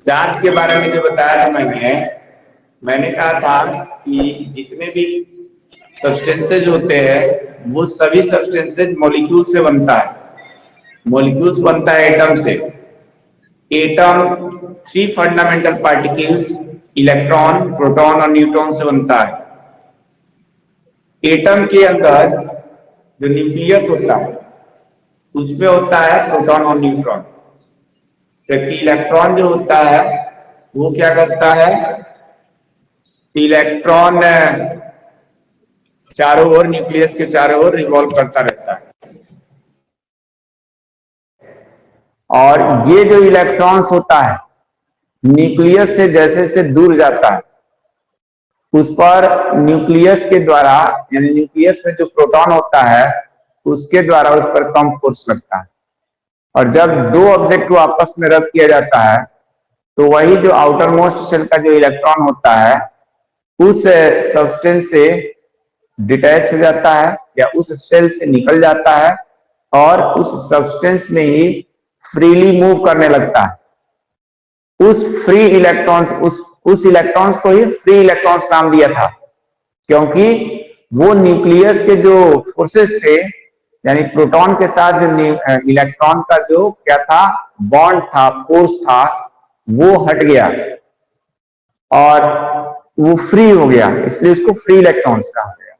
Charge के बारे में जो बताया था मैंने कहा था कि जितने भी सब्सटेंसेज होते हैं वो सभी सब्सटेंसेज मॉलिक्यूल से बनता है। मॉलिक्यूल्स बनता है एटम से। Atom 3 fundamental particles electron, proton और न्यूट्रॉन से बनता है। एटम के अंदर जो न्यूक्लियस होता है उसमें होता है प्रोटॉन और न्यूट्रॉन, जबकि इलेक्ट्रॉन जो होता है वो क्या करता है, इलेक्ट्रॉन चारों ओर, न्यूक्लियस के चारों ओर रिवॉल्व करता रहता है। और ये जो इलेक्ट्रॉन्स होता है न्यूक्लियस से जैसे जैसे दूर जाता है उस पर न्यूक्लियस के द्वारा, यानी न्यूक्लियस में जो प्रोटॉन होता है उसके द्वारा उस पर कम फोर्स लगता है। और जब दो ऑब्जेक्ट को आपस में रब किया जाता है तो वही जो आउटर मोस्ट शेल का जो इलेक्ट्रॉन होता है उस सब्सटेंस से डिटैच हो जाता है या उस सेल से निकल जाता है और उस सब्सटेंस में ही फ्रीली मूव करने लगता है। उस फ्री इलेक्ट्रॉन्स, उस इलेक्ट्रॉन्स को ही फ्री इलेक्ट्रॉन्स नाम दिया था, क्योंकि वो न्यूक्लियस के जो फोर्सेस थे, यानी प्रोटॉन के साथ जो इलेक्ट्रॉन का जो क्या था, बॉन्ड था, फोर्स था, वो हट गया और वो फ्री हो गया, इसलिए उसको फ्री इलेक्ट्रॉन्स कहा गया।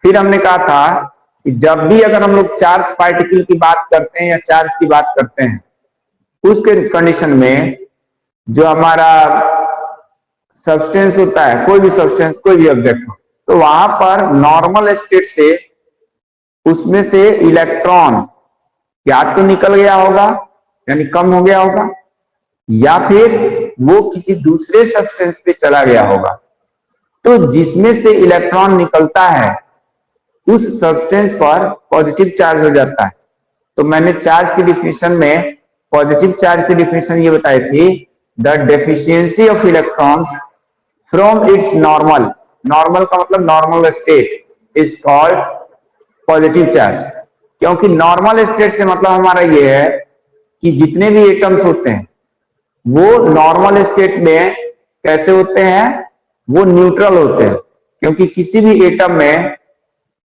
फिर हमने कहा था कि जब भी अगर हम लोग चार्ज पार्टिकल की बात करते हैं या चार्ज की बात करते हैं, उसके कंडीशन में जो हमारा सब्सटेंस होता है, कोई भी सब्सटेंस, कोई भी ऑब्जेक्ट हो, तो वहां पर नॉर्मल स्टेट से उसमें से इलेक्ट्रॉन या तो निकल गया होगा यानी कम हो गया होगा, या फिर वो किसी दूसरे सब्सटेंस पे चला गया होगा। तो जिसमें से इलेक्ट्रॉन निकलता है उस सब्सटेंस पर पॉजिटिव चार्ज हो जाता है। तो मैंने चार्ज की डिफिनेशन में पॉजिटिव चार्ज की डिफिनेशन ये बताई थी, the deficiency of electrons from its normal, normal का मतलब normal state, is called positive charge. क्योंकि नॉर्मल स्टेट से मतलब हमारा ये है कि जितने भी एटम्स होते हैं वो नॉर्मल स्टेट में कैसे होते हैं, वो न्यूट्रल होते हैं, क्योंकि किसी भी एटम में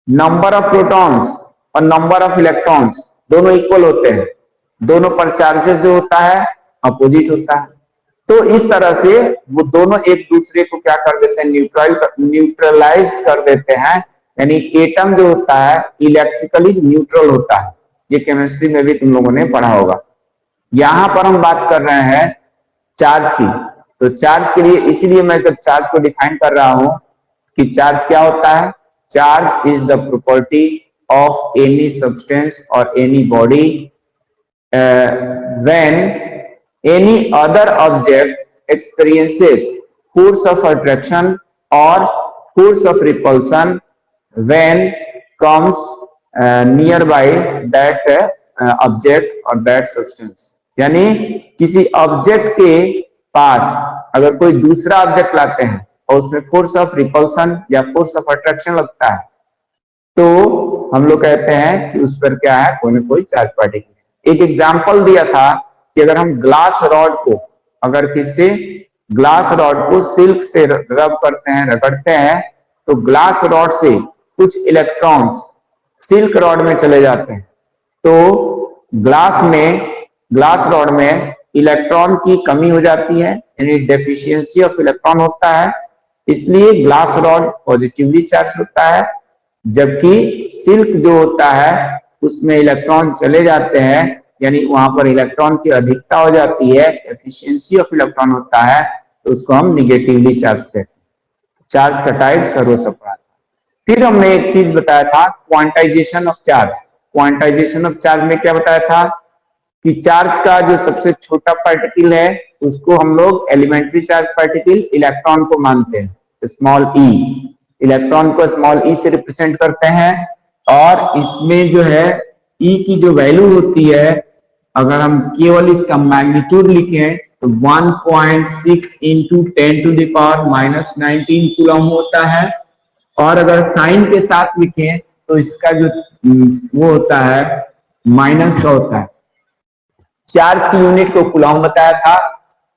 नंबर ऑफ प्रोटॉन्स और नंबर ऑफ इलेक्ट्रॉन्स दोनों इक्वल होते हैं, दोनों पर चार्जेस जो होता है अपोजिट होता है। तो इस तरह से वो दोनों एक दूसरे को क्या कर देते हैं, न्यूट्रलाइज कर देते हैं, यानी एटम जो होता है इलेक्ट्रिकली न्यूट्रल होता है। ये केमिस्ट्री में भी तुम लोगों ने पढ़ा होगा। यहां पर हम बात कर रहे हैं चार्ज की। तो चार्ज के लिए, इसीलिए मैं जब चार्ज को डिफाइन कर रहा हूं कि चार्ज क्या होता है, charge is the property of any substance और any body when any other object experiences force of attraction और force of repulsion when comes near by that object और दैट सब्सटेंस। यानी किसी ऑब्जेक्ट के पास अगर कोई दूसरा ऑब्जेक्ट लाते हैं और उसमें फोर्स ऑफ रिपल्सन या फोर्स ऑफ अट्रैक्शन लगता है तो हम लोग कहते हैं कि उस पर क्या है, कोई ना कोई चार्ज पार्टिकल। एक एग्जांपल दिया था कि अगर हम ग्लास रॉड को, अगर किसी ग्लास रॉड को सिल्क से रब करते हैं, रगड़ते हैं, तो ग्लास रॉड से कुछ इलेक्ट्रॉन्स सिल्क रॉड में चले जाते हैं। तो ग्लास रॉड में इलेक्ट्रॉन की कमी हो जाती है, यानी डेफिशिएंसी ऑफ इलेक्ट्रॉन होता है, इसलिए ग्लास रॉड पॉजिटिवली चार्ज होता है, जबकि सिल्क जो होता है उसमें इलेक्ट्रॉन चले जाते हैं, यानी वहां पर इलेक्ट्रॉन की अधिकता हो जाती है, एफिशिएंसी ऑफ इलेक्ट्रॉन होता है, तो उसको हम निगेटिवली चार्ज कहते हैं। चार्ज का टाइप सर्वसपराध। फिर हमने एक चीज बताया था, quantization of charge. Quantization of charge में क्या बताया था कि चार्ज का जो सबसे छोटा पार्टिकल है उसको हम लोग एलिमेंट्री चार्ज पार्टिकल इलेक्ट्रॉन को मानते हैं, स्मॉल ई। इलेक्ट्रॉन को स्मॉल ई से रिप्रेजेंट करते हैं और इसमें जो है ई की जो वैल्यू होती है, अगर हम केवल इसका मैग्नीट्यूड लिखें तो 1.6 इंटू 10⁻⁻19 कूलम होता है, और अगर साइन के साथ लिखें तो इसका जो वो होता है माइनस का होता है। चार्ज की यूनिट को कूलम बताया था,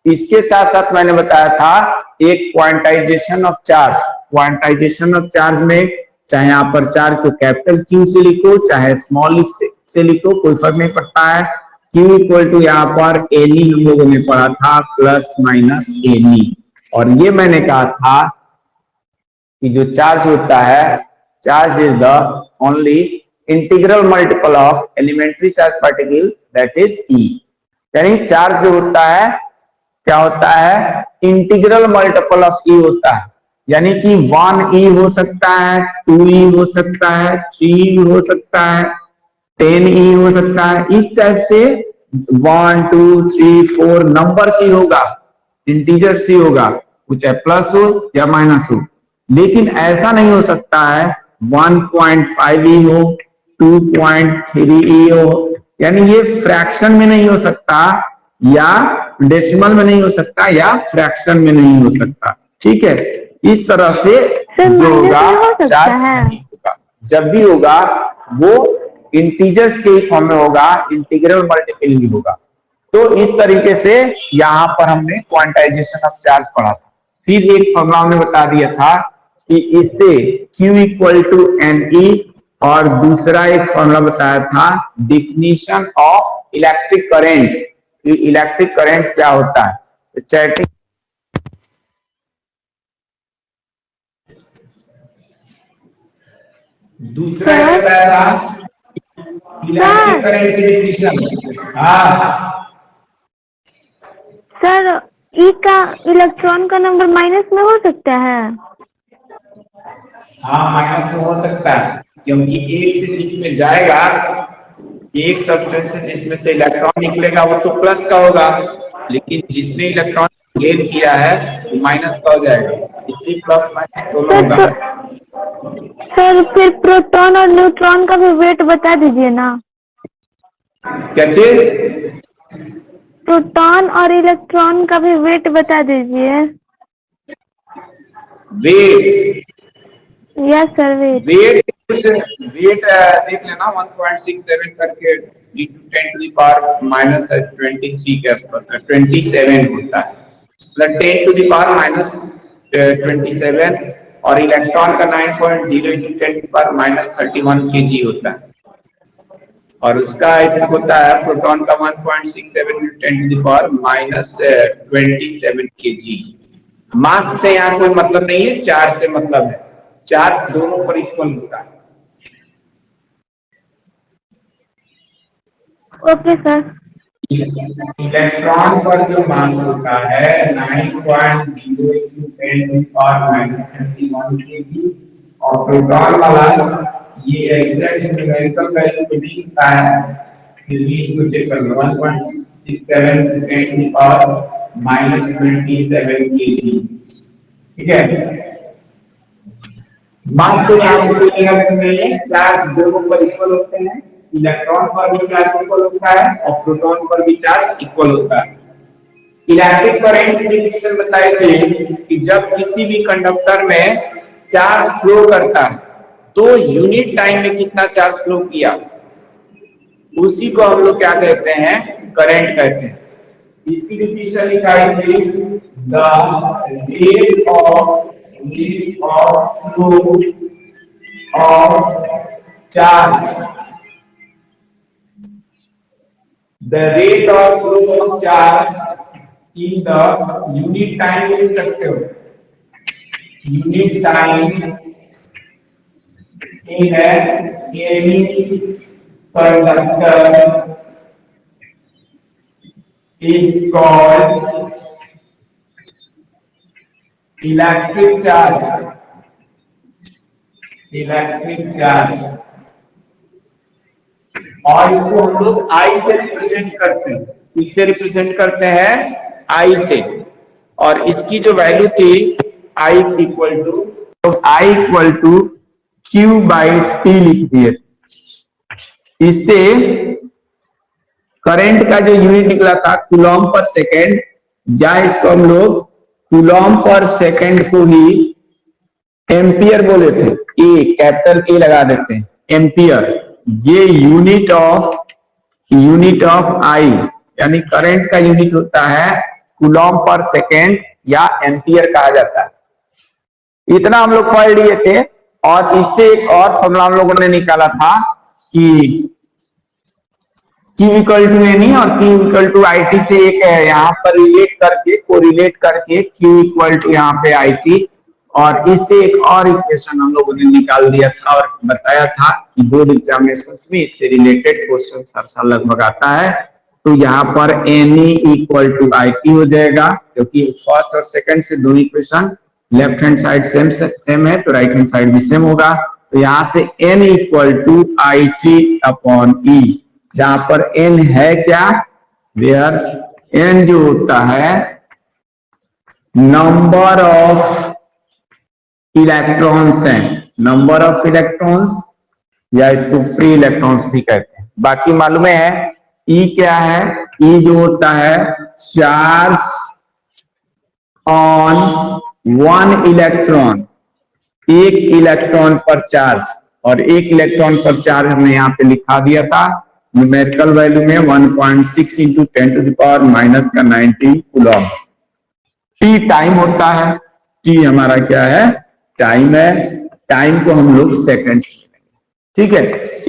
इसके साथ साथ मैंने बताया था एक quantization of charge. Quantization of charge में चाहे यहाँ पर चार्ज को कैपिटल क्यू से लिखो चाहे स्मॉल से लिखो, कोई फर्क नहीं पड़ता है। क्यू इक्वल टू यहाँ पर एनी हम लोगों ने पढ़ा था प्लस माइनस एनी, और ये मैंने कहा था कि जो चार्ज होता है, charge is the only integral multiple of elementary charge particle that is E. यानी चार्ज जो होता है क्या होता है, इंटीग्रल मल्टीपल ऑफ ई होता है। यानी कि 1e हो सकता है, 2e हो सकता है, 3e हो सकता है, 10e हो सकता है। इस टाइप से 1 2 3 4 नंबर ही होगा, इंटीजर ही होगा, वो चाहे प्लस हो या माइनस हो। लेकिन ऐसा नहीं हो सकता है 1.5e हो, 2.3e हो, यानी ये फ्रैक्शन में नहीं हो सकता, या डेसिमल में नहीं हो सकता, या फ्रैक्शन में नहीं हो सकता। ठीक है, इस तरह से जो होगा चार्ज नहीं होगा, जब भी होगा वो इंटीजर्स के फॉर्म में होगा, इंटीग्रल मल्टीपल ही होगा। तो इस तरीके से यहाँ पर हमने क्वांटाइजेशन ऑफ चार्ज पढ़ा था। फिर एक फॉर्मूला हमने बता दिया था कि इससे Q इक्वल टू NE, और दूसरा एक फॉर्मूला बताया था definition of electric current, electric current क्या होता है। चैटिंग दूसरा बताया था इलेक्ट्रिक करंट की डेफिनेशन। हाँ सर, ई का इलेक्ट्रॉन का नंबर माइनस में हो सकता है? हाँ, माइनस में हो सकता है, क्योंकि एक से जिसमें जाएगा, एक सब्सटेंस से जिसमें से इलेक्ट्रॉन निकलेगा वो तो प्लस का होगा, लेकिन जिसने इलेक्ट्रॉन गेन किया है वो माइनस का हो जाएगा, इसलिए प्लस माइनस दोनों होगा। सर फिर प्रोटॉन और न्यूट्रॉन का भी वेट बता दीजिए ना। क्या चीज? प्रोटॉन और इलेक्ट्रॉन का भी वेट बता दीजिए। वेट? यस सर, वेट देख लेना 1.67 करके into 10 to the power minus 23 के आसपास 27 होता है, मतलब 10 to the power minus 27, और इलेक्ट्रॉन का 9.0 into 10 to the power minus 31 kg होता है, और उसका होता है प्रोटॉन का 1.67 into 10 to the power minus 27 kg। मास से यहाँ कोई मतलब नहीं है, चार्ज से मतलब है, चार्ज दोनों पर इक्वल होता है। Okay sir. इलेक्ट्रॉन पर जो मास होता है 9.0 into 10 to the power minus 31 kg, और प्रोटॉन वाला ये एग्जैक्ट न्यूमेरिकल वैल्यू को नहीं होता है, फिर भी इसको चेक कर लो 1.67 into 10 to the power minus 27 kg। ठीक है, मास से यहाँ पर चार्ज दोनों पर इक्वल होते हैं, इलेक्ट्रॉन पर भी चार्ज इक्वल होता है और प्रोटॉन पर भी चार्ज इक्वल होता है। इलेक्ट्रिक करंट की डेफिनेशन बताई थी कि जब किसी भी कंडक्टर में चार्ज फ्लो करता है तो यूनिट टाइम में कितना चार्ज फ्लो किया, उसी को हम लोग क्या कहते हैं, करंट कहते हैं। इसकी डेफिनेशन निकाली थी the rate of flow of charge, the rate of flow of charge in the unit time लिख सकते हो, unit time in any conductor is called electric charge, electric charge. और इसको हम लोग आई से रिप्रेजेंट करते हैं, इससे रिप्रेजेंट करते हैं आई से, और इसकी जो वैल्यू थी I equal to Q by T लिख दिए। इससे करंट का जो यूनिट निकला था कूलॉम पर सेकेंड, या इसको हम लोग कूलॉम पर सेकंड को ही एम्पियर बोले थे, ए कैपिटल ए लगा देते हैं, एम्पियर। ये यूनिट ऑफ आई, यानी करंट का यूनिट होता है कूलॉम पर सेकेंड या एम्पियर कहा जाता है। इतना हम लोग पढ़ लिए थे। और इससे एक और फॉर्मूला हम लोगों ने निकाला था कि Q इक्वल टू एनी और Q equal to I T से एक है यहाँ पर रिलेट करके कोरिलेट करके Q इक्वल टू यहाँ पे आई टी। और इससे एक और इक्वेशन हम लोगों ने निकाल दिया था और बताया था कि बोर्ड एग्जामिनेशन में इससे रिलेटेड क्वेश्चन हर साल लगभग आता है। तो यहाँ पर any equal to I T हो जाएगा, क्योंकि फर्स्ट और सेकंड से दोनों equation left hand side same है तो राइट हैंड साइड भी सेम होगा। तो यहाँ से n equal to I T upon E, जहां पर n है क्या, वेयर n जो होता है नंबर ऑफ इलेक्ट्रॉन्स है, नंबर ऑफ इलेक्ट्रॉन्स या इसको फ्री इलेक्ट्रॉन्स भी कहते हैं। बाकी मालूम है E क्या है, E जो होता है चार्ज ऑन वन इलेक्ट्रॉन, एक इलेक्ट्रॉन पर चार्ज। और एक इलेक्ट्रॉन पर चार्ज हमने यहाँ पे लिखा दिया था न्यूमेरिकल वैल्यू में 1.6 into 10 to the power minus का 90 कूलॉम। टी टाइम होता है, टी हमारा क्या है, टाइम है। टाइम को हम लोग सेकेंड्स में लेंगे, ठीक है।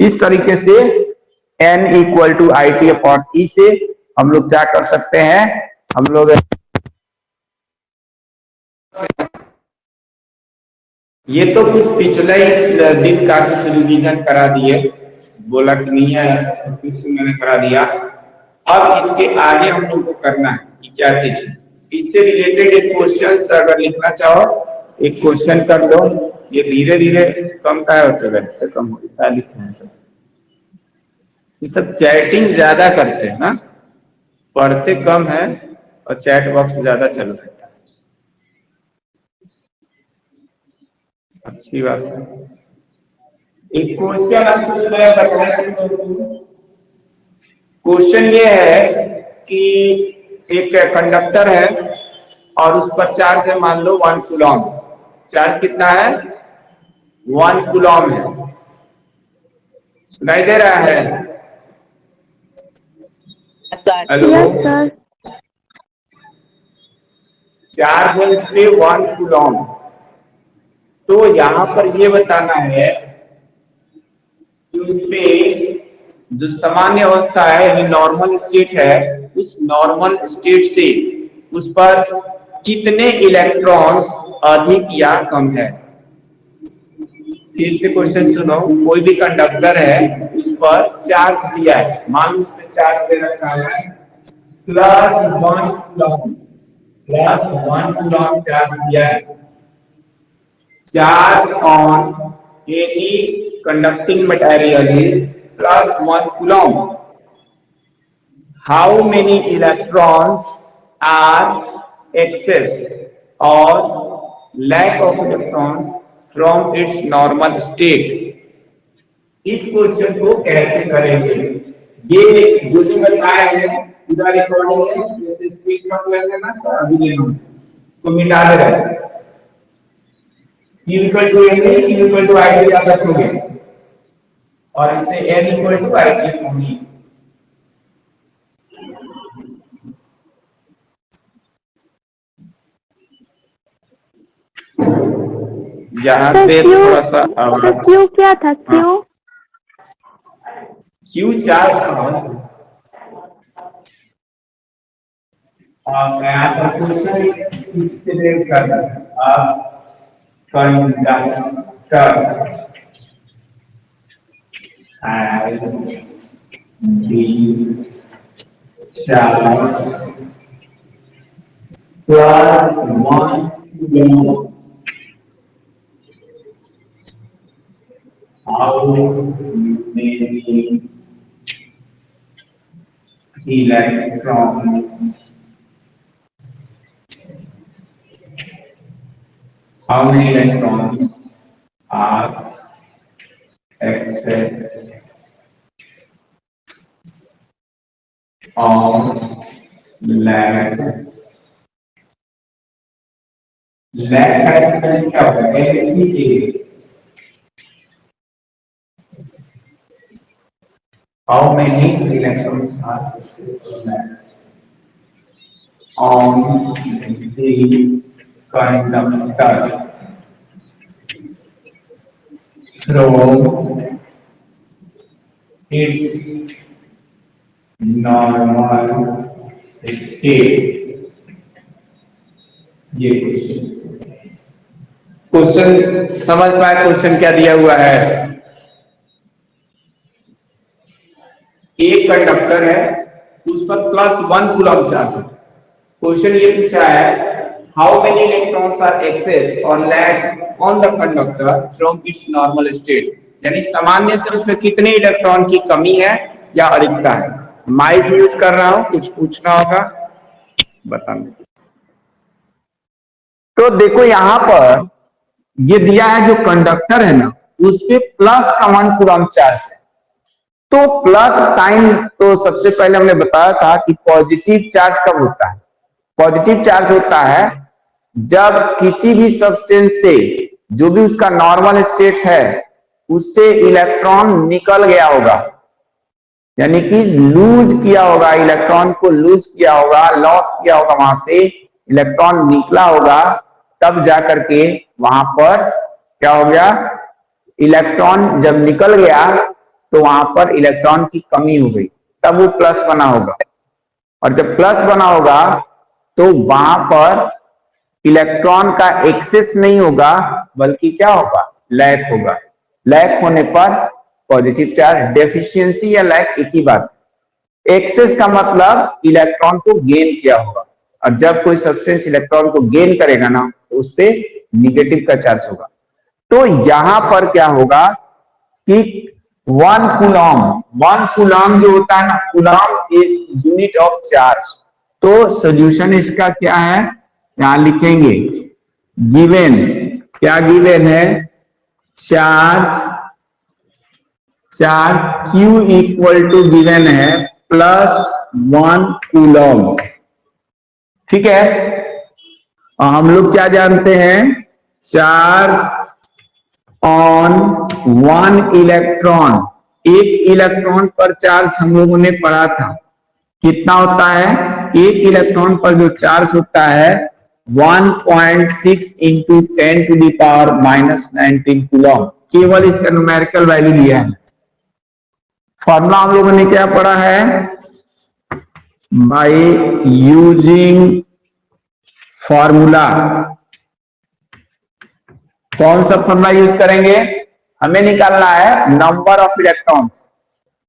इस तरीके से n equal to I T upon E से हम लोग क्या कर सकते हैं, हम लोग ये तो कुछ पिछले ही दिन का कुछ रिवीजन करा दिए, बोला कि नहीं है फिर से मैंने करा दिया। अब इसके आगे हम लोग को करना है कि क्या चीज है। इससे रिलेटेड एक क्वेश्चन अगर लिखना चाहो एक क्वेश्चन कर दो। ये धीरे धीरे कम का होते रहते कम होता लिखना है सब। ये सब चैटिंग ज्यादा करते हैं ना, पढ़ते कम है और चैट बॉक्स ज्यादा चल रहा है। अच्छी बात है। एक क्वेश्चन आपसे क्वेश्चन ये है कि एक कंडक्टर है और उस पर चार्ज है मान लो 1 कूलॉम। चार्ज कितना है, 1 कूलॉम है। सुनाई दे रहा है? Hello, yes sir. चार्ज है इस पे 1 कूलॉम। तो यहां पर ये बताना है कि उसपे जो सामान्य अवस्था है यानी नॉर्मल स्टेट है, उस नॉर्मल स्टेट से उस पर कितने इलेक्ट्रॉन्स अधिक या कम है। फिर से क्वेश्चन सुनो, कोई भी कंडक्टर है उस पर चार्ज दिया है, मान लो उस पर चार्ज दे रखा है +1 कूलॉम, +1 कूलॉम चार्ज दिया है। Charge on any conducting material is +1 coulomb. How many electrons are excess or lack of electrons from its normal state? इस क्वेश्चन को कैसे करेंगे, ये जो भी बताया है पूरा रिकॉर्डिंग है, जैसे स्क्रीनशॉट ले लेना तो अभी ले लो, इसको मिटा दे रहे हैं। Q इक्वल टू एन है, Q equal to I T याद रखोगे और इससे n equal to I T होगी। यहाँ पे थोड़ा सा क्यों क्या था क्यों? Q चार्ज मैं आपको क्वेश्चन इससे रिलेट कर रहा हूँ। आप conductor as the charge +1 coulomb, how many electrons, are excess or lack का स्पेलिंग क्या होगा, how many electrons are excess or lack on the conductor from its normal state। ये क्वेश्चन समझ पाए? क्वेश्चन क्या दिया हुआ है? एक कंडक्टर है, उस पर +1 कूलम चार्ज है। क्वेश्चन ये पूछा है, how many electrons are excess और lack on the conductor from its normal state, यानी सामान्य से उसमें कितने इलेक्ट्रॉन की कमी है या अधिकता है। माइक यूज कर रहा हूं, कुछ पूछना होगा बताना। तो देखो यहां पर ये दिया है, जो कंडक्टर है ना उस पे +1 कूलम चार्ज है। तो प्लस साइन, तो सबसे पहले हमने बताया था कि पॉजिटिव चार्ज कब होता है? पॉजिटिव चार्ज होता है जब किसी भी सब्सटेंस से, जो भी उसका नॉर्मल स्टेट है, उससे इलेक्ट्रॉन निकल गया होगा, यानी कि लूज किया होगा, इलेक्ट्रॉन को लूज किया होगा, लॉस किया होगा, वहां से इलेक्ट्रॉन निकला होगा, तब जाकर के वहां पर क्या हो गया, इलेक्ट्रॉन जब निकल गया तो वहां पर इलेक्ट्रॉन की कमी हो गई, तब वो प्लस बना होगा। और जब प्लस बना होगा तो वहां पर इलेक्ट्रॉन का एक्सेस नहीं होगा, बल्कि क्या होगा, लैक होगा। लैक होने पर पॉजिटिव चार्ज, डेफिशिएंसी या लैक एक ही बात। एक्सेस का मतलब इलेक्ट्रॉन को गेन किया होगा, और जब कोई सब्सटेंस इलेक्ट्रॉन को गेन करेगा ना तो उस पे निगेटिव का चार्ज होगा। तो यहां पर क्या होगा कि 1 कूलम जो होता है ना, coulomb is unit of charge. तो सॉल्यूशन इसका क्या है, यहां लिखेंगे गिवन, क्या गिवन है, charge Q equal to given है +1 कूलम। ठीक है, और हम लोग क्या जानते हैं, चार्ज ऑन 1 इलेक्ट्रॉन, एक इलेक्ट्रॉन पर चार्ज हम लोगों ने पढ़ा था, कितना होता है, एक इलेक्ट्रॉन पर जो चार्ज होता है 1.6 इंटू 10⁻⁻19 कूलम। केवल इसका न्यूमेरिकल वैल्यू लिया है। फॉर्मूला हम लोगों ने क्या पढ़ा है, बाय यूजिंग फॉर्मूला। कौन सा फॉर्मूला यूज करेंगे, हमें निकालना है number of electrons.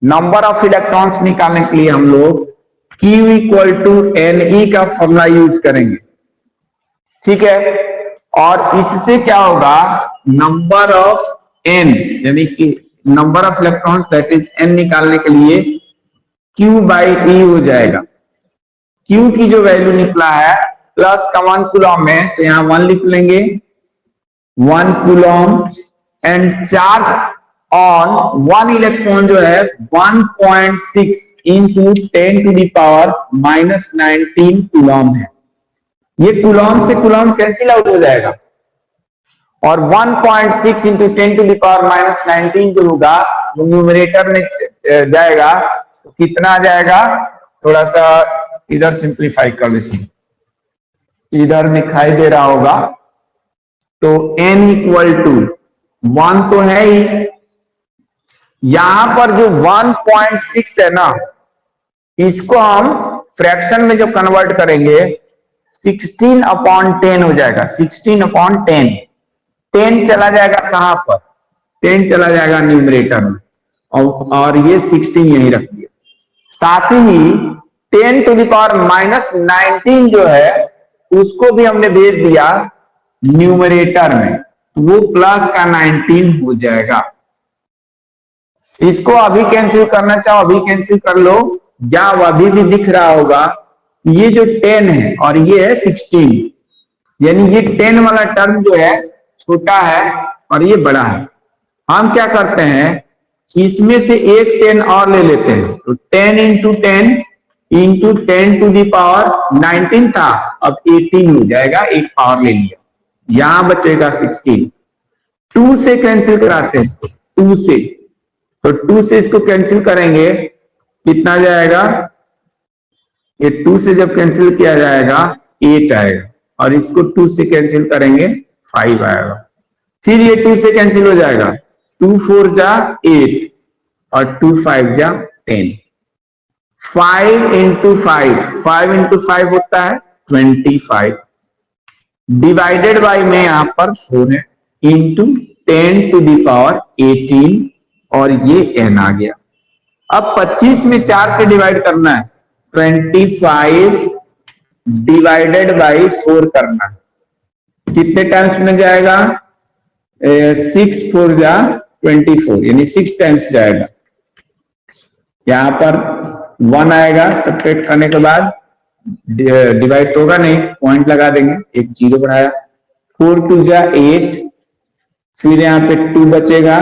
Number of electrons निकालने के लिए हम लोग Q इक्वल टू NE का फॉर्मूला यूज करेंगे। ठीक है, और इससे क्या होगा, नंबर ऑफ N, यानी कि number of electrons that is N निकालने के लिए Q/E हो जाएगा। Q की जो वैल्यू निकला है प्लस का 1 कूलम है, तो यहां 1 लिख लेंगे, 1 coulomb, and charge on 1 electron जो है 1.6 इंटू 10⁻⁻19 कूलम है। ये कूलम से कूलम कैंसिल आउट हो जाएगा, और 1.6 इंटू 10⁻⁻19 जो होगा वो न्यूमरेटर में जाएगा, तो कितना आ जाएगा, थोड़ा सा इधर सिंप्लीफाई कर लेते हैं, इधर दिखाई दे रहा होगा, तो N इक्वल टू 1 तो है ही, यहां पर जो 1.6 है ना, इसको हम फ्रैक्शन में जो कन्वर्ट करेंगे 16/10 हो जाएगा, 16/10। 10 चला जाएगा कहां पर, 10 चला जाएगा न्यूमरेटर में, और ये 16 यहीं रख दिया। साथ ही 10⁻⁻19 जो है उसको भी हमने भेज दिया न्यूमरेटर में, तो वो प्लस का 19 हो जाएगा। इसको अभी कैंसिल करना चाहो अभी कैंसिल कर लो, या अभी भी दिख रहा होगा, ये जो 10 है और ये है 16, यानी ये 10 वाला टर्म जो है छोटा है और ये बड़ा है। हम क्या करते हैं, इसमें से एक 10 और ले लेते हैं, तो 10 इंटू 10 इंटू 10⁻19 था, अब 18 हो जाएगा, एक और ले लिया, यहां बचेगा 16। 2 से कैंसिल कराते हैं इसको, 2 से, तो 2 से इसको कैंसिल करेंगे, कितना जाएगा, ये 2 से जब कैंसिल किया जाएगा 8 आएगा, और इसको 2 से कैंसिल करेंगे 5 आएगा। फिर ये 2 से कैंसिल हो जाएगा, 2 4 जा 8 और 2 5 जा 10। 5 इंटू 5 होता है 25, डिवाइडेड बाई में यहां पर 4 है, इंटू 10⁻18, और ये n आ गया। अब 25 में 4 से डिवाइड करना है, 25 डिवाइडेड बाई 4 करना है, कितने टाइम्स में जाएगा, 6 4 जा 24, यानी 6 टाइम्स जाएगा। यहां पर 1 आएगा, सब्ट्रैक्ट करने के बाद डिवाइड तो होगा नहीं, पॉइंट लगा देंगे, एक 0 बढ़ाया, 4 2 जा 8, फिर यहाँ पे 2 बचेगा,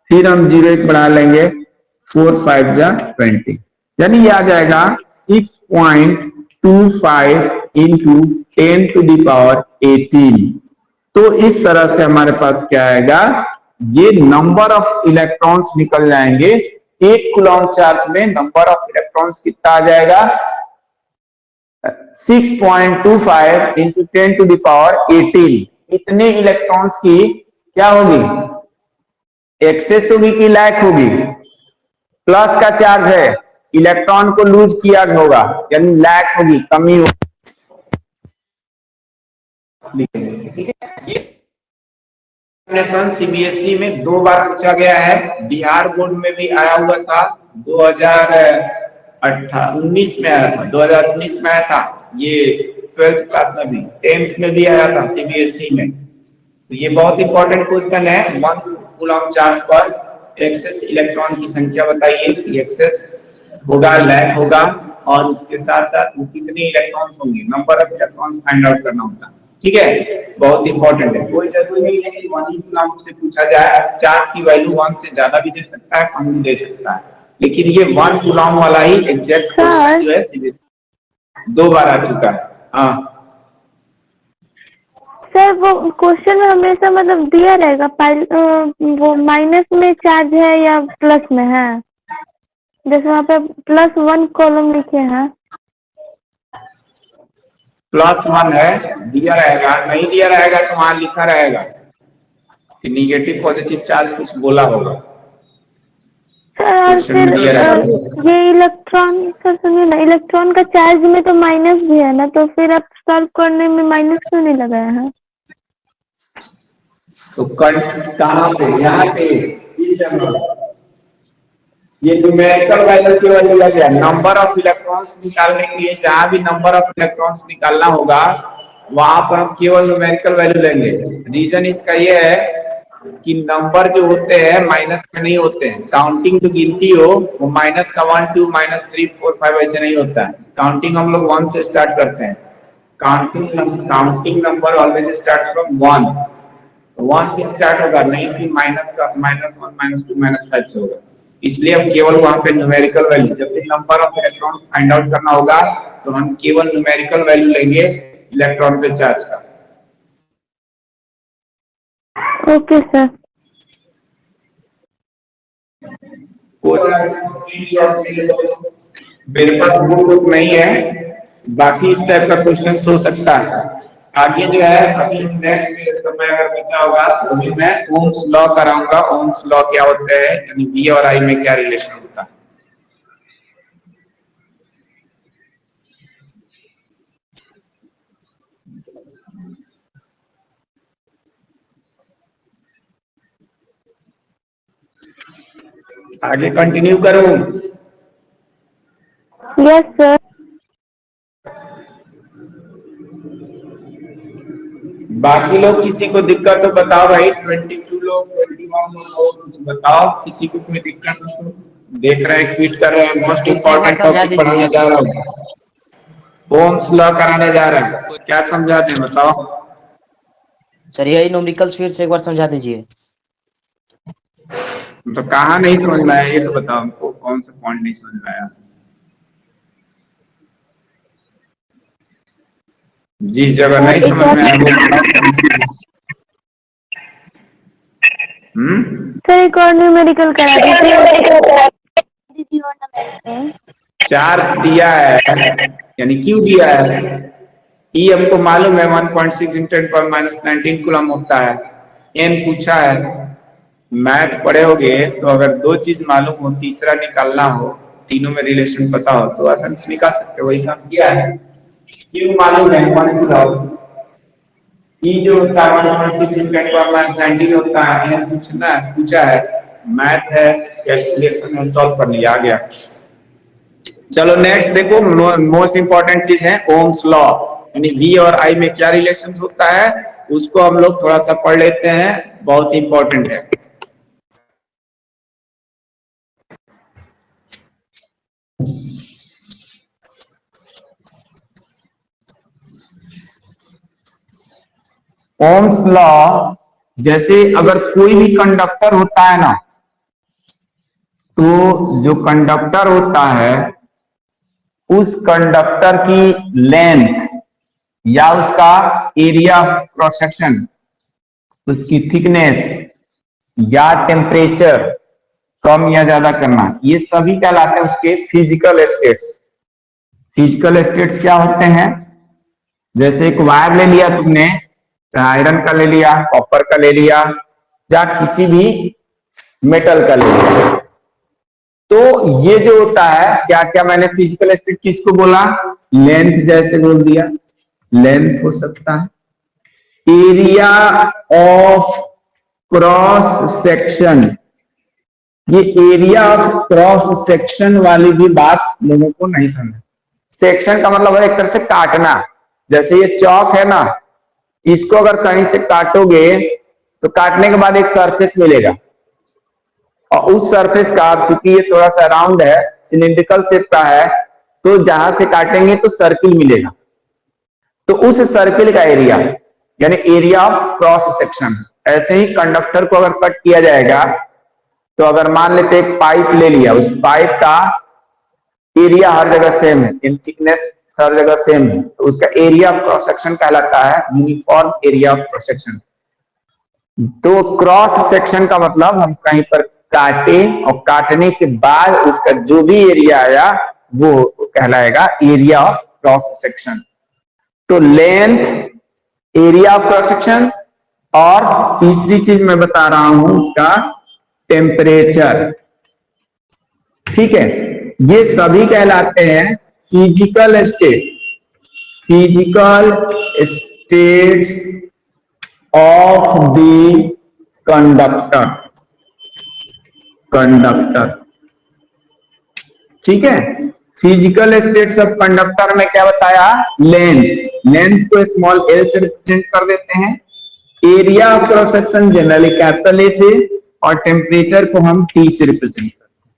फिर हम 0 1 बढ़ा लेंगे, 4 5 जा 20, यानी ये आ जाएगा 6.25 इंटू 10⁻18। तो इस तरह से हमारे पास क्या आएगा, ये नंबर ऑफ इलेक्ट्रॉन्स निकल जाएंगे। 1 कूलम्ब चार्ज में नंबर ऑफ इलेक्ट्रॉन्स कितना आ जाएगा, 6.25 इंटू 10⁻18। इतने इलेक्ट्रॉन्स की क्या होगी, एक्सेस होगी कि लैक होगी, प्लस का चार्ज है, इलेक्ट्रॉन को लूज किया होगा, यानी लैक होगी, कमी होगी। सीबीएसई में 2 बार पूछा गया है, बिहार बोर्ड में भी आया हुआ था, 2019 में आया था, 2019 में आया था, ये 12th क्लास में भी, 10th में भी आया था सीबीएसई में। तो ये बहुत इंपॉर्टेंट क्वेश्चन है। 1 कूलम्ब चार्ज पर एक्सेस इलेक्ट्रॉन की संख्या बताइए, एक्सेस होगा, लैक होगा, और उसके साथ साथ कितने इलेक्ट्रॉन्स होंगे, number of electrons find out करना होता है। ठीक है, बहुत इंपॉर्टेंट है। कोई जरूरी नहीं है कि 1 कूलम्ब से पूछा जाए, चार्ज की वैल्यू 1 से ज्यादा भी दे सकता है, कम भी दे सकता है, लेकिन ये 1 कूलम्ब वाला ही एग्जैक्ट क्वेश्चन जो है सीबीएसई 2 बार आ चुका है। हाँ सर, वो क्वेश्चन में हमेशा मतलब दिया रहेगा, वो माइनस में चार्ज है या प्लस में है, जैसे वहाँ पे +1 कॉलम लिखे हैं। +1 है, दिया रहेगा, नहीं दिया रहेगा तो वहां लिखा रहेगा कि निगेटिव पॉजिटिव चार्ज कुछ बोला होगा। सर और फिर ये इलेक्ट्रॉन, सर सुनिए ना, इलेक्ट्रॉन का चार्ज में तो माइनस भी है ना, तो फिर आप सॉल्व करने में माइनस क्यों नहीं लगाया है? तो कहाँ पे, यहाँ पे ये न्यूमेरिकल वैल्यू केवल लिया गया, नंबर ऑफ इलेक्ट्रॉन्स निकालने के लिए जहां भी नंबर ऑफ इलेक्ट्रॉन्स निकालना होगा वहां पर हम केवल न्यूमेरिकल वैल्यू लेंगे। रीजन इसका ये है कि नंबर जो होते हैं माइनस में नहीं होते हैं, काउंटिंग जो गिनती हो वो माइनस का 1 2 -3 4 5 ऐसे नहीं होता है। काउंटिंग हम लोग 1 से स्टार्ट करते हैं, counting number always start from 1, 1 से स्टार्ट होगा, नहीं कि माइनस का -1 -2 -5 से होगा। इसलिए हम केवल वहां पे न्यूमेरिकल वैल्यू, जब भी number of electrons find out करना होगा तो हम केवल न्यूमेरिकल वैल्यू लेंगे इलेक्ट्रॉन पे चार्ज का। Okay sir. मेरे पास बुक नहीं है, बाकी इस टाइप का क्वेश्चन हो सकता है। आगे जो है अभी नेक्स्ट समय अगर बचा होगा तो भी मैं ओम्स लॉ कराऊंगा। ओम्स लॉ क्या होता है, यानी V और I में क्या रिलेशन होता है। आगे कंटिन्यू करूं? Yes sir. बाकी लोग किसी को दिक्कत तो बताओ भाई, 22 लोग 21 लोग कुछ बताओ, किसी को कोई दिक्कत हो? देख रहे हैं, क्विट कर रहे हैं। मोस्ट इम्पोर्टेंट टॉपिक पढ़ाने जा रहा हूँ, ओम्स लॉ कराने जा रहे हैं। क्या समझा दें बताओ सर, यही न्यूमेरिकल्स फिर से एक बार समझा दीजिए। तो कहाँ नहीं समझ में आया ये तो बताओ हमको, कौन सा पॉइंट नहीं समझ में आया? जिस जगह नहीं समझ में आया वो सर एक और न्यूमेरिकल करा दीजिए। चार्ज दिया है यानी क्यू दिया है, ई हमको मालूम है 1.6 × 10⁻19 कूलम होता है, एन पूछा है। मैथ पढ़े होगे तो अगर दो चीज मालूम हो तीसरा निकालना हो, तीनों में रिलेशन पता हो तो आसानी से निकाल सकते हो, वही काम किया है। क्यू मालूम है 1 कूलम, ई जो होता है 1.6 × 10⁻19 होता है, एन पूछा है, मैथ है, कैलकुलेशन है, सॉल्व कर लिया, आ गया। चलो नेक्स्ट देखो, मोस्ट इंपॉर्टेंट चीज है ओम्स लॉ, यानी वी और आई में क्या रिलेशन होता है उसको हम लोग थोड़ा सा पढ़ लेते हैं, बहुत इंपॉर्टेंट है। ओम्स लॉ, जैसे अगर कोई भी कंडक्टर होता है ना, तो जो कंडक्टर होता है उस कंडक्टर की लेंथ या उसका एरिया ऑफ क्रॉस सेक्शन, उसकी थिकनेस या टेम्परेचर कम या ज्यादा करना, ये सभी कहलाते हैं उसके फिजिकल स्टेट्स। फिजिकल स्टेट्स क्या होते हैं? जैसे एक वायर ले लिया तुमने, आयरन का ले लिया, कॉपर का ले लिया, या किसी भी मेटल का ले लिया, तो ये जो होता है क्या क्या मैंने फिजिकल स्टेट किसको बोला? लेंथ, जैसे बोल दिया लेंथ हो सकता है, एरिया ऑफ क्रॉस सेक्शन, ये एरिया ऑफ क्रॉस सेक्शन वाली भी बात लोगों को नहीं समझ। सेक्शन का मतलब है एक तरह से काटना, जैसे ये चौक है ना, इसको अगर कहीं से काटोगे तो काटने के बाद एक सरफेस मिलेगा, और उस सरफेस का, चूंकि ये थोड़ा सा राउंड है, सिलिंड्रिकल शेप का है, तो जहां से काटेंगे तो सर्किल मिलेगा, तो उस सर्किल का एरिया यानी एरिया ऑफ क्रॉस सेक्शन। ऐसे ही कंडक्टर को अगर कट किया जाएगा तो अगर मान लेते एक पाइप ले लिया, उस पाइप का एरिया हर जगह सेम है, इन थिकनेस हर जगह सेम है, तो उसका एरिया ऑफ क्रॉस सेक्शन कहलाता है uniform area of cross section. तो क्रॉस सेक्शन का मतलब हम कहीं पर काटे और काटने के बाद उसका जो भी एरिया आया वो कहलाएगा एरिया ऑफ क्रॉस सेक्शन। तो length, area of cross section, और तीसरी चीज मैं बता रहा हूं उसका टेम्परेचर। ठीक है, ये सभी कहलाते हैं physical state, physical states of the conductor, ठीक है। फिजिकल स्टेट्स ऑफ कंडक्टर में क्या बताया? लेंथ को स्मॉल एल से रिप्रेजेंट कर देते हैं, area of cross section generally capital A से, और टेम्परेचर को हम टी से रिप्रेजेंट करते हैं।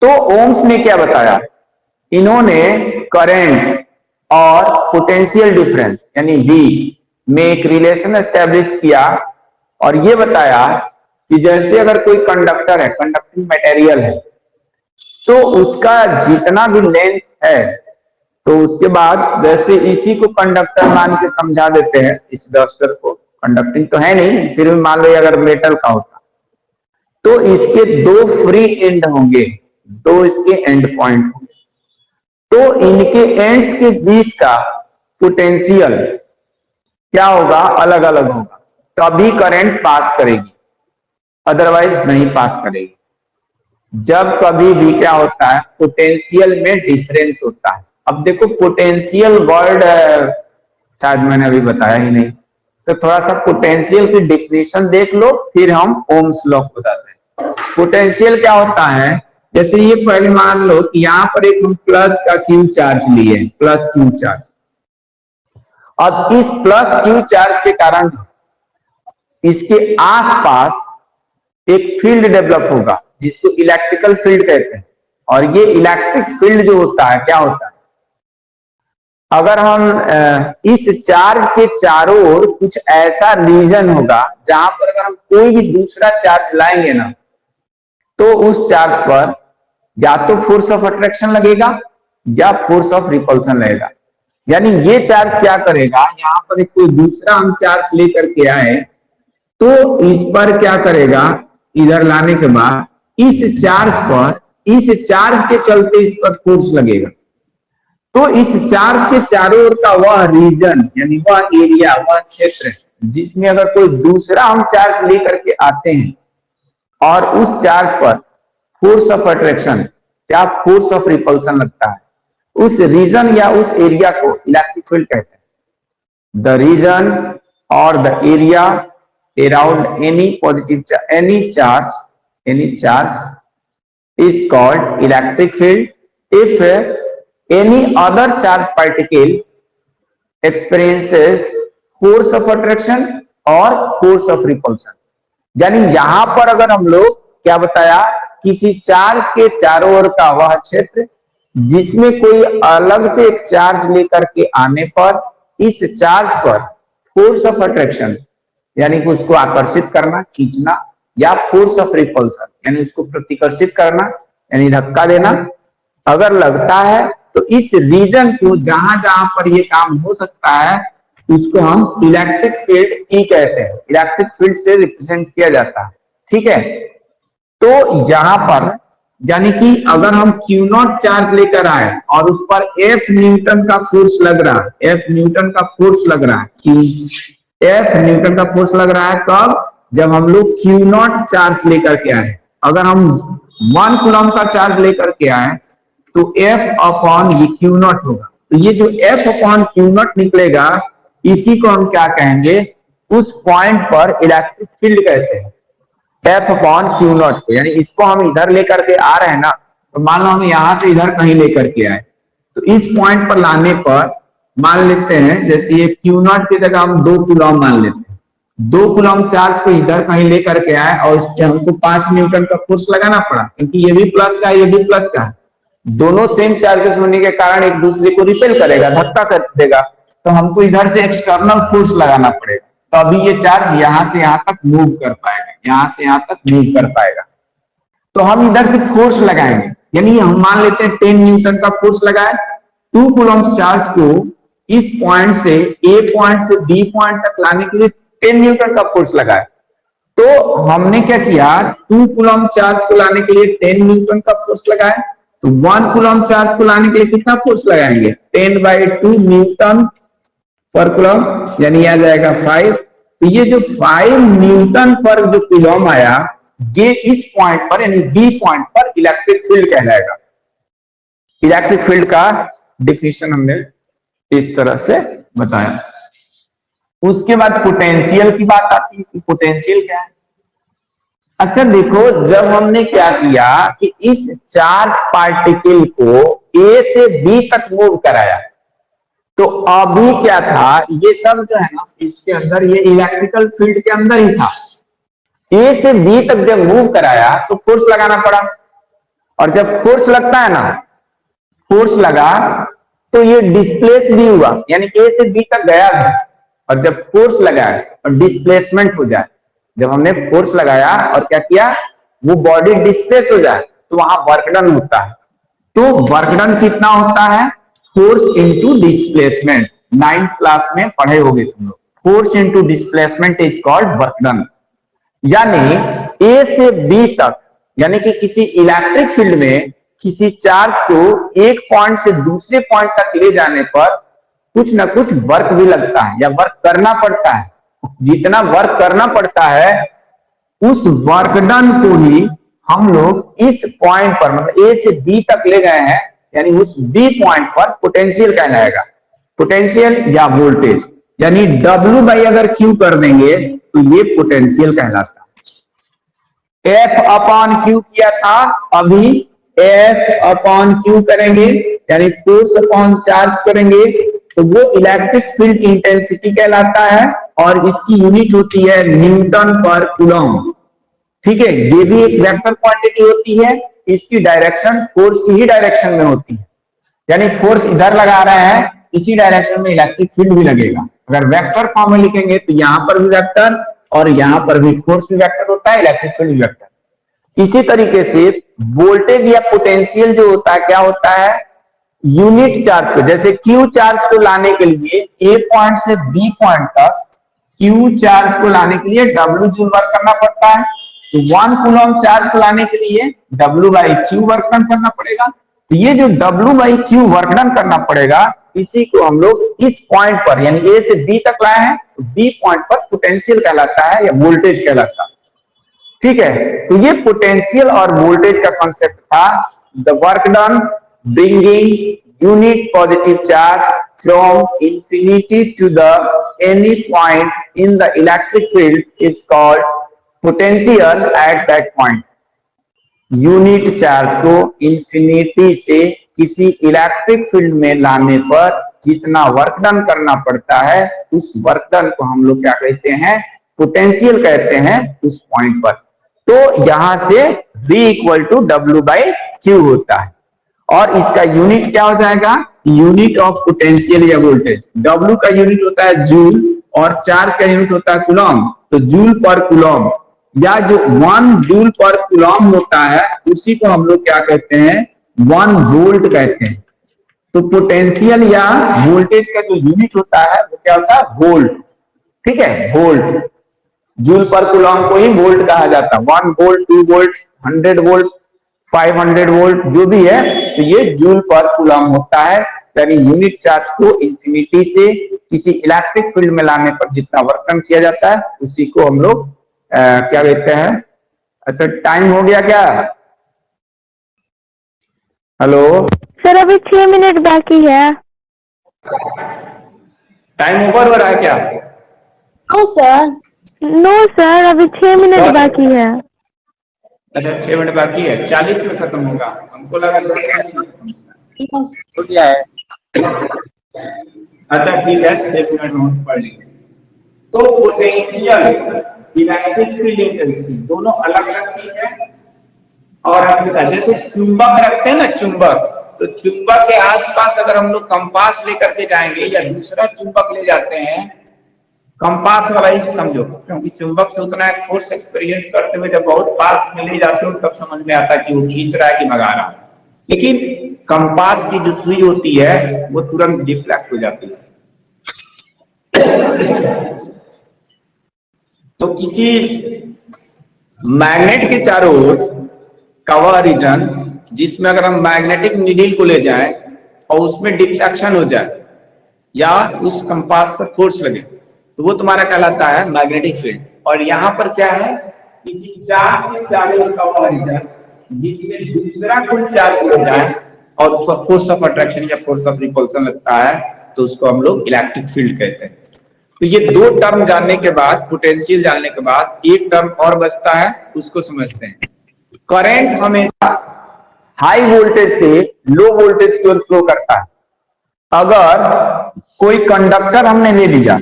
तो ओम्स ने क्या बताया? इन्होंने करंट और पोटेंशियल डिफरेंस यानी V में एक रिलेशन एस्टेब्लिश किया, और ये बताया कि जैसे अगर कोई कंडक्टर है, कंडक्टिंग मटेरियल है, तो उसका जितना भी लेंथ है, तो उसके बाद वैसे इसी को कंडक्टर मान के समझा देते हैं, इस डस्टर को, कंडक्टिंग तो है नहीं, फिर भी मान लो अगर मेटल का होता तो इसके दो फ्री एंड होंगे, दो इसके एंड पॉइंट होंगे, तो इनके एंड्स के बीच का पोटेंशियल क्या होगा? अलग अलग होगा, तभी करंट पास करेगी, अदरवाइज नहीं पास करेगी। जब कभी भी क्या होता है? पोटेंशियल में डिफरेंस होता है। अब देखो पोटेंशियल वर्ड शायद मैंने अभी बताया ही नहीं, तो थोड़ा सा पोटेंशियल की डिफिनेशन देख लो, फिर हम ओम्स लॉ को बताते हैं। पोटेंशियल क्या होता है? जैसे ये पहले मान लो कि यहां पर एक हम प्लस का क्यू चार्ज लिए, प्लस क्यू चार्ज, अब इस प्लस क्यू चार्ज के कारण इसके आसपास एक फील्ड डेवलप होगा जिसको इलेक्ट्रिकल फील्ड कहते हैं, और ये इलेक्ट्रिक फील्ड जो होता है क्या होता है? अगर हम इस चार्ज के चारों ओर कुछ ऐसा रीजन होगा जहां पर अगर हम कोई भी दूसरा चार्ज लाएंगे ना, तो उस चार्ज पर या तो फोर्स ऑफ अट्रैक्शन लगेगा या फोर्स ऑफ रिपल्सन लगेगा। यानी ये चार्ज क्या करेगा? यहाँ पर एक कोई दूसरा हम चार्ज लेकर के आए तो इस पर क्या करेगा? इधर लाने के बाद इस चार्ज पर इस चार्ज के चलते इस पर फोर्स लगेगा। तो इस चार्ज के चारों ओर का वह रीजन यानी वह एरिया, वह क्षेत्र जिसमें अगर कोई दूसरा हम चार्ज लेकर के आते हैं और उस चार्ज पर फोर्स ऑफ अट्रैक्शन या फोर्स ऑफ रिपल्सन लगता है, उस रीजन या उस एरिया को इलेक्ट्रिक फील्ड कहते हैं। द रीजन और the area around any charge is called electric field. If any other charge particle experiences force of attraction or force of repulsion, यानी यहां पर अगर हम लोग क्या बताया, किसी चार्ज के चारों ओर का वह क्षेत्र जिसमें कोई अलग से एक चार्ज लेकर के आने पर इस चार्ज पर फोर्स ऑफ अट्रैक्शन यानी कि उसको आकर्षित करना, खींचना, या फोर्स ऑफ रिपल्सन यानी उसको प्रतिकर्षित करना यानी धक्का देना अगर लगता है, तो इस रीजन को जहां जहां पर ये काम हो सकता है उसको हम इलेक्ट्रिक फील्ड ई कहते हैं। इलेक्ट्रिक फील्ड से रिप्रेजेंट किया जाता है। ठीक है, तो यहां पर यानी कि अगर हम क्यू नॉट चार्ज लेकर आए और उस पर एफ न्यूटन का फोर्स लग रहा है, एफ न्यूटन का फोर्स लग रहा है, एफ न्यूटन का फोर्स लग रहा है कब, जब हम लोग क्यू नॉट चार्ज लेकर के आए। अगर हम 1 कूलम का चार्ज लेकर के आए तो एफ अपॉन ये क्यू नॉट होगा। तो ये जो एफ अपॉन क्यू नॉट निकलेगा इसी को हम क्या कहेंगे, उस पॉइंट पर इलेक्ट्रिक फील्ड कहते हैं, एफ अपॉन क्यू नॉट को। यानी इसको हम इधर लेकर के आ रहे हैं ना, तो मान लो हम यहां से इधर कहीं लेकर के आए, तो इस पॉइंट पर लाने पर मान लेते हैं जैसे ये क्यू नॉट की जगह हम 2 कूलम मान लेते हैं, 2 कूलम चार्ज को इधर कहीं लेकर के आए और इस पे हमको 5 न्यूटन का फोर्स लगाना पड़ा, क्योंकि ये भी प्लस का है, ये भी प्लस का है। दोनों सेम चार्जेस होने के कारण एक दूसरे को रिपेल करेगा, धक्का कर देगा, तो हमको इधर से एक्सटर्नल फोर्स लगाना पड़ेगा, तो अभी ये चार्ज यहां से यहां तक मूव कर पाएगा, यहां से यहां तक मूव कर पाएगा। तो हम इधर से फोर्स लगाएंगे, यानी हम मान लेते हैं 10 न्यूटन का फोर्स लगाए, 2 कूलम चार्ज को इस पॉइंट से ए पॉइंट से बी पॉइंट तक लाने के लिए 10 न्यूटन का फोर्स लगाए। तो हमने क्या किया, 2 कूलम चार्ज को लाने के लिए 10 न्यूटन का फोर्स लगाए, तो 1 कूलम चार्ज को लाने के लिए कितना फोर्स लगाएंगे, 10/2 न्यूटन पर कूलम, यानी आ जाएगा 5। तो ये जो 5 न्यूटन पर जो कूलम आया, ये इस पॉइंट पर यानी बी पॉइंट पर इलेक्ट्रिक फील्ड कहलाएगा। इलेक्ट्रिक फील्ड का डिफिनेशन हमने इस तरह से बताया। उसके बाद पोटेंशियल की बात आती है कि पोटेंशियल क्या है। अच्छा देखो, जब हमने क्या किया कि इस चार्ज पार्टिकल को ए से बी तक मूव कराया, तो अभी क्या था, ये सब जो है ना इसके अंदर, ये इलेक्ट्रिकल फील्ड के अंदर ही था। ए से बी तक जब मूव कराया तो फोर्स लगाना पड़ा, और जब फोर्स लगता है ना, फोर्स लगा तो ये डिस्प्लेस भी हुआ, यानी ए से बी तक गया था, और जब फोर्स लगाया और डिस्प्लेसमेंट हो जाए, जब हमने फोर्स लगाया और क्या किया, वो बॉडी डिस्प्लेस हो जाए, तो वहां वर्क डन होता है। तो वर्क डन कितना होता है, force into displacement. 9th class में पढ़े होगे तुम लोग, force into displacement is called work done. यानी ए से बी तक, यानी कि किसी इलेक्ट्रिक फील्ड में किसी चार्ज को एक पॉइंट से दूसरे पॉइंट तक ले जाने पर कुछ ना कुछ वर्क भी लगता है या वर्क करना पड़ता है। जितना वर्क करना पड़ता है उस वर्क डन को ही हम लोग इस पॉइंट पर, मतलब ए से बी तक ले गए हैं, यानी उस बी पॉइंट पर पोटेंशियल कहलाएगा। पोटेंशियल या वोल्टेज, यानी W बाई अगर Q कर देंगे तो ये पोटेंशियल कहलाता है। F अपॉन Q किया था, अभी F अपॉन Q करेंगे, यानी फोर्स अपॉन चार्ज करेंगे, तो वो इलेक्ट्रिक फील्ड इंटेंसिटी कहलाता है, और इसकी यूनिट होती है न्यूटन पर कूलम। ठीक है, ये भी एक वेक्टर क्वांटिटी होती है, इसकी डायरेक्शन फोर्स की ही डायरेक्शन में होती है, यानी फोर्स इधर लगा रहे हैं, इसी डायरेक्शन में इलेक्ट्रिक फील्ड भी लगेगा। अगर वेक्टर फॉर्म में लिखेंगे तो यहां पर भी वेक्टर और यहां पर भी फोर्स भी वेक्टर होता है, इलेक्ट्रिक फील्ड भी वेक्टर। इसी तरीके से वोल्टेज या पोटेंशियल जो होता है, क्या होता है, यूनिट चार्ज को, जैसे Q चार्ज को लाने के लिए A पॉइंट से B पॉइंट तक Q चार्ज को लाने के लिए W जूल वर्क करना पड़ता है। तो 1 कूलम चार्ज को लाने के लिए W/Q वर्क डन करना पड़ेगा। तो ये जो W/Q वर्क डन करना पड़ेगा, इसी को हम लोग इस पॉइंट पर यानी A से B तक लाए हैं, तो B पॉइंट पर पोटेंशियल कहलाता है या वोल्टेज कहलाता है। ठीक है, तो ये पोटेंशियल और वोल्टेज का कॉन्सेप्ट था। The work done bringing unit positive charge from infinity to the any point in the electric field is called potential at that point. Unit charge को इंफिनिटी से किसी इलेक्ट्रिक फील्ड में लाने पर जितना वर्क डन करना पड़ता है, उस वर्क डन को हम लोग क्या कहते हैं, पोटेंशियल कहते हैं उस पॉइंट पर। तो यहां से V = W/Q होता है और इसका यूनिट क्या हो जाएगा, यूनिट ऑफ पोटेंशियल या वोल्टेज। W का यूनिट होता है जूल और चार्ज का यूनिट होता है कूलम, तो जूल पर कूलम या जो 1 जूल पर कूलम होता है उसी को हम लोग क्या कहते हैं, 1 वोल्ट कहते हैं। तो पोटेंशियल या वोल्टेज का जो यूनिट होता है वो क्या होता है, वोल्ट। ठीक है, वोल्ट। जूल पर कूलम को ही वोल्ट कहा जाता है। 1 वोल्ट, 2 वोल्ट, 100 वोल्ट, 500 वोल्ट जो भी है, तो ये जूल पर कूलम होता है। यानी यूनिट चार्ज को इंफिनिटी से किसी इलेक्ट्रिक फील्ड में लाने पर जितना वर्क डन किया जाता है उसी को हम लोग क्या कहते हैं। अच्छा, टाइम हो गया क्या? हेलो सर अभी 6 मिनट बाकी है। टाइम ओवर हो रहा है क्या? नो सर अभी 6 मिनट बाकी है। अच्छा, 6 मिनट बाकी है, 40 में खत्म होगा। हमको लगा 10 मिनट हो गया है। अच्छा ठीक है, 6 मिनट में पढ़ लेंगे। तो पोटेंशियल इलेक्ट्रिक फील्ड इंटेंसिटी दोनों अलग अलग चीज है। और आप जैसे चुंबक रखते हैं ना, चुंबक, तो चुंबक के आसपास अगर हम लोग कंपास लेकर के जाएंगे या दूसरा चुंबक ले जाते हैं, कंपास वाला ही समझो, क्योंकि चुंबक से उतना एक फोर्स एक्सपीरियंस करते हुए जब बहुत पास में ले जाते हो तब समझ में आता है कि वो खींच रहा है कि भगा रहा है। लेकिन कंपास की जो सुई होती है वो तुरंत डिफ्लेक्ट हो जाती है। तो किसी मैग्नेट के चारों ओर कवर रीजन, जिसमें अगर हम मैग्नेटिक नीडल को ले जाएं और उसमें डिफ्लेक्शन हो जाए या उस कंपास पर फोर्स लगे, तो वो तुम्हारा कहलाता है मैग्नेटिक फील्ड। और यहाँ पर क्या है, किसी चार्ज के चारों ओर कवर रीजन जिसमें दूसरा कोई चार्ज हो जाए और उसका फोर्स ऑफ अट्रैक्शन या फोर्स ऑफ रिपल्सन लगता है, तो उसको हम लोग इलेक्ट्रिक फील्ड कहते हैं। तो ये 2 टर्म जानने के बाद, पोटेंशियल जानने के बाद, एक टर्म और बचता है, उसको समझते हैं। करंट हमेशा हाई वोल्टेज से लो वोल्टेज की ओर फ्लो करता है। अगर कोई कंडक्टर हमने ले लिया,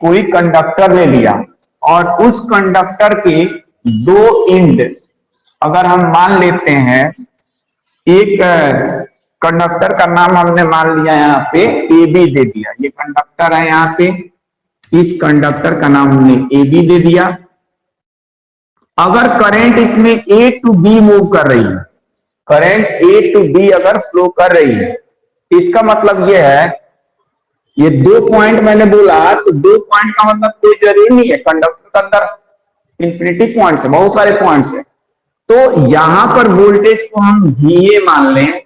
कोई कंडक्टर ले लिया और उस कंडक्टर के 2 एंड अगर हम मान लेते हैं, एक कंडक्टर का नाम हमने मान लिया यहाँ पे AB दे दिया, ये कंडक्टर है यहाँ पे, इस कंडक्टर का नाम हमने AB दे दिया। अगर करंट इसमें A to B मूव कर रही है, करंट A to B अगर फ्लो कर रही है, इसका मतलब ये है, ये 2 पॉइंट मैंने बोला, तो 2 पॉइंट का मतलब कोई जरूरी नहीं है, कंडक्टर के अंदर इंफिनिटी पॉइंट्स है, बहुत सारे पॉइंट्स है। तो यहां पर वोल्टेज को हम VA मान लें,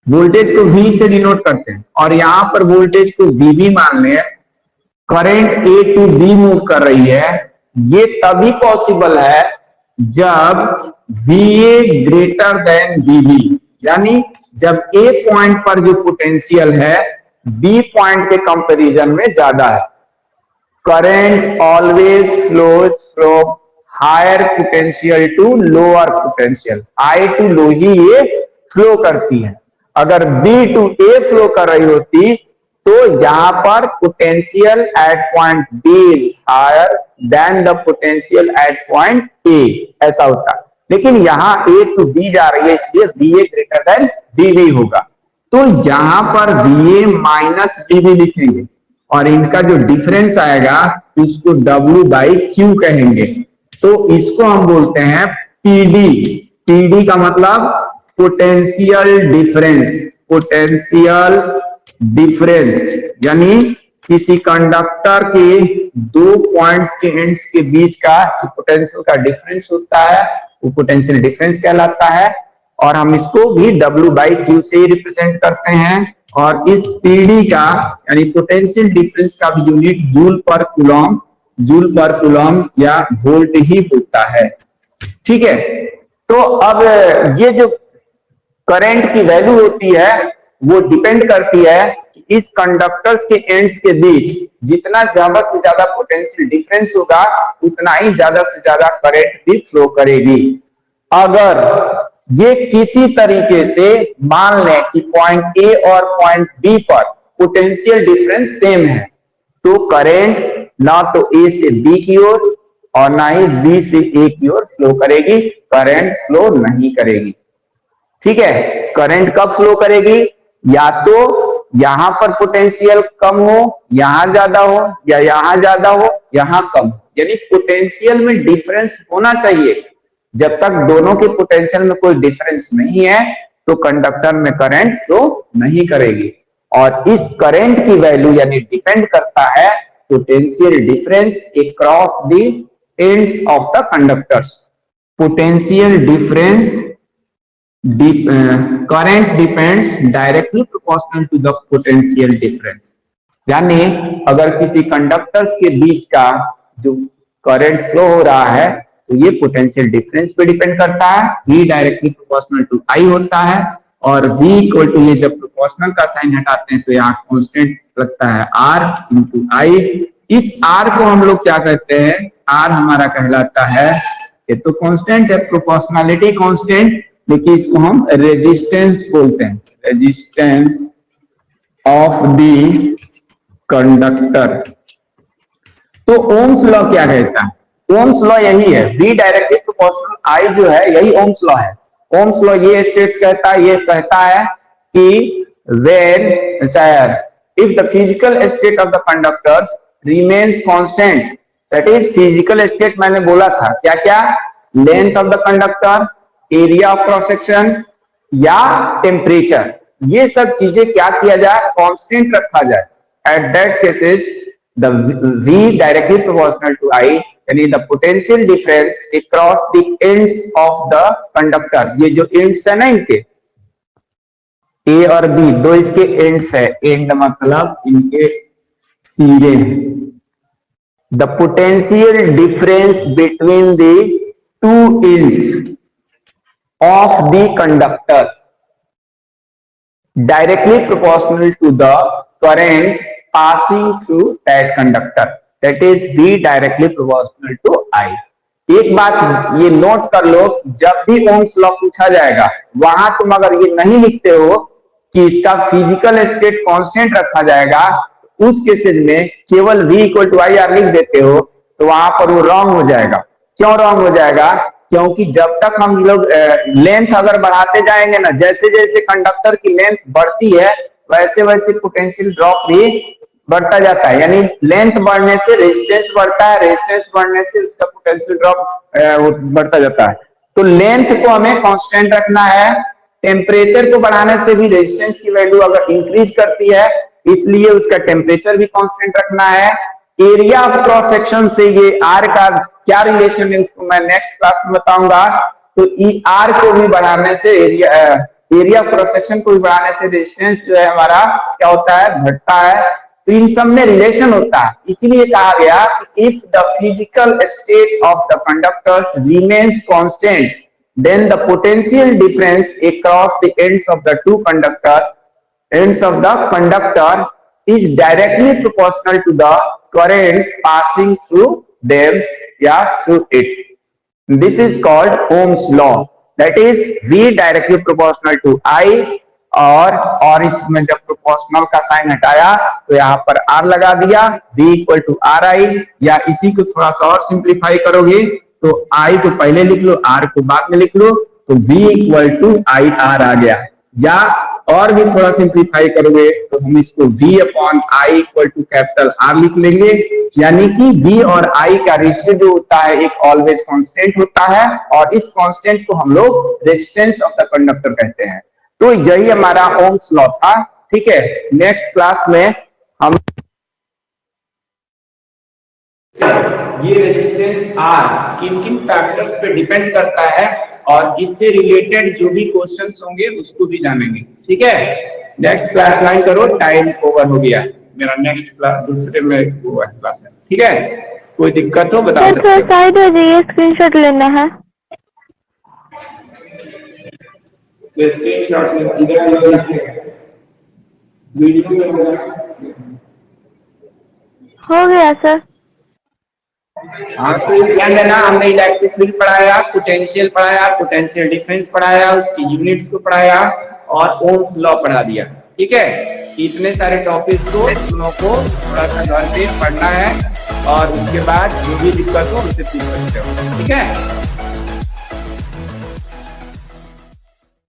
वोल्टेज को V से डिनोट करते हैं, और यहां पर वोल्टेज को VB मान लें। Current A to B move कर रही है, ये तभी पॉसिबल है जब VA ग्रेटर देन VB, यानी जब A पॉइंट पर जो पोटेंशियल है B पॉइंट के कंपैरिजन में ज्यादा है। Current always flows from higher potential to lower potential, I टू लो ही ये फ्लो करती है। अगर B टू A फ्लो कर रही होती तो यहां पर potential at point B is higher than the potential at point A, ऐसा होता। लेकिन यहां A टू B जा रही है, इसलिए VA ग्रेटर देन VB होगा। तो यहां पर VA माइनस VB लिखेंगे और इनका जो डिफरेंस आएगा उसको W/Q कहेंगे। तो इसको हम बोलते हैं PD। PD का मतलब पोटेंशियल डिफरेंस, पोटेंशियल डिफरेंस, यानी किसी कंडक्टर के दो पॉइंट्स के एंड्स के बीच का पोटेंशियल का डिफरेंस होता है वो पोटेंशियल डिफरेंस कहलाता है, और हम इसको भी W/Q से ही रिप्रेजेंट करते हैं। और इस पीडी का यानी पोटेंशियल डिफरेंस का भी यूनिट जूल पर कूलम या वोल्ट ही होता है। ठीक है, तो अब ये जो करंट की वैल्यू होती है वो डिपेंड करती है कि इस कंडक्टर्स के एंड्स के बीच जितना ज्यादा से ज्यादा पोटेंशियल डिफरेंस होगा उतना ही ज्यादा से ज्यादा करंट भी फ्लो करेगी। अगर ये किसी तरीके से मान लें कि पॉइंट ए और पॉइंट बी पर पोटेंशियल डिफरेंस सेम है तो करंट ना तो ए से बी की ओर और ना ही बी से ए की ओर फ्लो करेगी, करंट फ्लो नहीं करेगी। ठीक है, करंट कब फ्लो करेगी? या तो यहां पर पोटेंशियल कम हो, यहां ज्यादा हो, या यहां ज्यादा हो, यहां कम हो, यानी पोटेंशियल में डिफरेंस होना चाहिए। जब तक दोनों के पोटेंशियल में कोई डिफरेंस नहीं है तो कंडक्टर में करंट फ्लो नहीं करेगी। और इस करंट की वैल्यू यानी डिपेंड करता है potential difference across the ends of the conductors. Potential difference current depends directly proportional to the potential difference। यानी अगर किसी कंडक्टर्स के बीच का जो करंट फ्लो हो रहा है तो ये पोटेंशियल डिफरेंस पे डिपेंड करता है। V directly proportional to I होता है और V इक्वल टू, ये जब प्रोपोर्शनल का साइन हटाते हैं तो यहाँ कांस्टेंट लगता है R इंटू I। इस R को हम लोग क्या कहते हैं? R हमारा कहलाता है, ये तो कांस्टेंट है, प्रोपोर्शनलिटी कांस्टेंट, लेकिन इसको हम रेजिस्टेंस बोलते हैं, रेजिस्टेंस ऑफ द कंडक्टर। तो ओम्स लॉ क्या कहता है? ओम्स लॉ यही है, V डायरेक्टली प्रोपोर्शनल I जो है यही ओम्स लॉ है। ओम्स लॉ ये स्टेट्स कहता है, ये कहता है कि when if the physical state of the conductors remains constant, that is physical state मैंने बोला था क्या क्या? Length of the conductor, area of cross section या टेम्परेचर, ये सब चीजें क्या किया जाए? कांस्टेंट रखा जाए। At that cases the V directly proportional to I यानी the potential difference across the ends of the conductor, ये जो एंड्स है ना इनके A और B, दो इसके एंड्स है, एंड मतलब इनके सिरे, the potential difference between the two ends of the conductor directly proportional to the current passing through that conductor, that is V directly proportional to I। एक बात ये नोट कर लो, जब भी ओम्स लॉ पूछा जाएगा वहां तुम अगर ये नहीं लिखते हो कि इसका फिजिकल स्टेट कांस्टेंट रखा जाएगा, उस केसेस में केवल V equal to I R लिख देते हो तो वहां पर वो रॉन्ग हो जाएगा। क्यों रॉन्ग हो जाएगा? क्योंकि जब तक हम लोग लेंथ अगर बढ़ाते जाएंगे ना, जैसे जैसे कंडक्टर की लेंथ बढ़ती है वैसे वैसे पोटेंशियल ड्रॉप भी बढ़ता जाता है। यानी लेंथ बढ़ने से रेजिस्टेंस बढ़ता है, रेजिस्टेंस बढ़ने से उसका पोटेंशियल ड्रॉप बढ़ता जाता है। तो लेंथ को हमें कांस्टेंट रखना है। टेम्परेचर को बढ़ाने से भी रेजिस्टेंस की वैल्यू अगर इंक्रीज करती है इसलिए उसका टेम्परेचर भी कांस्टेंट रखना है। एरिया ऑफ क्रॉस सेक्शन से ये R का क्या रिलेशन है उसको मैं नेक्स्ट क्लास में बताऊंगा। तो R को भी बढ़ाने से एरिया ऑफ क्रॉस सेक्शन को भी बढ़ाने से रेजिस्टेंस जो है हमारा क्या होता है? घटता है। तो इन सब में रिलेशन होता है, इसीलिए कहा गया कि if the physical state of the conductors remains constant then the potential difference across the ends of the two conductor is directly proportional to the current passing through them या through it. This is called Ohm's law. That is V directly proportional to I, और इसमें जब proportional का sign हटाया तो यहाँ पर R लगा दिया, V इक्वल टू RI, या इसी को थोड़ा सा और सिंप्लीफाई करोगे तो I को पहले लिख लो, R को बाद में लिख लो, तो V इक्वल टू IR आ गया। या और भी थोड़ा सिंप्लीफाई करोगे तो हम इसको V upon I equal to capital R लिख लेंगे। यानी कि V और I का रेशियो जो होता है एक ऑलवेज कांस्टेंट होता है, और इस कांस्टेंट को हम लोग रेजिस्टेंस ऑफ द कंडक्टर कहते हैं। तो यही हमारा ओम्स लॉ था। ठीक है, नेक्स्ट क्लास में हम ये रेजिस्टेंस आर किन किन फैक्टर्स पे डिपेंड करता है और इससे रिलेटेड जो भी क्वेश्चंस होंगे उसको भी जानेंगे। ठीक है, नेक्स्ट क्लास ज्वाइन करो, टाइम ओवर हो गया मेरा, नेक्स्ट क्लास दूसरे में वो क्लास है। ठीक है, कोई दिक्कत हो बता सकते हो। साइड हो जाइए, स्क्रीनशॉट लेना है। स्क्रीनशॉट इधर वीडियो में हो गया सर। हाँ तो ध्यान देना, हमने इलेक्ट्रिक फील्ड पढ़ाया, पोटेंशियल पढ़ाया, पोटेंशियल डिफरेंस पढ़ाया, उसकी यूनिट्स को पढ़ाया और ओम्स लॉ पढ़ा दिया। ठीक है, इतने सारे टॉपिक्स को तुम लोगों को थोड़ा सा घर पे पढ़ना है और उसके बाद जो भी दिक्कत हो उससे पूछ सकते हो। ठीक है।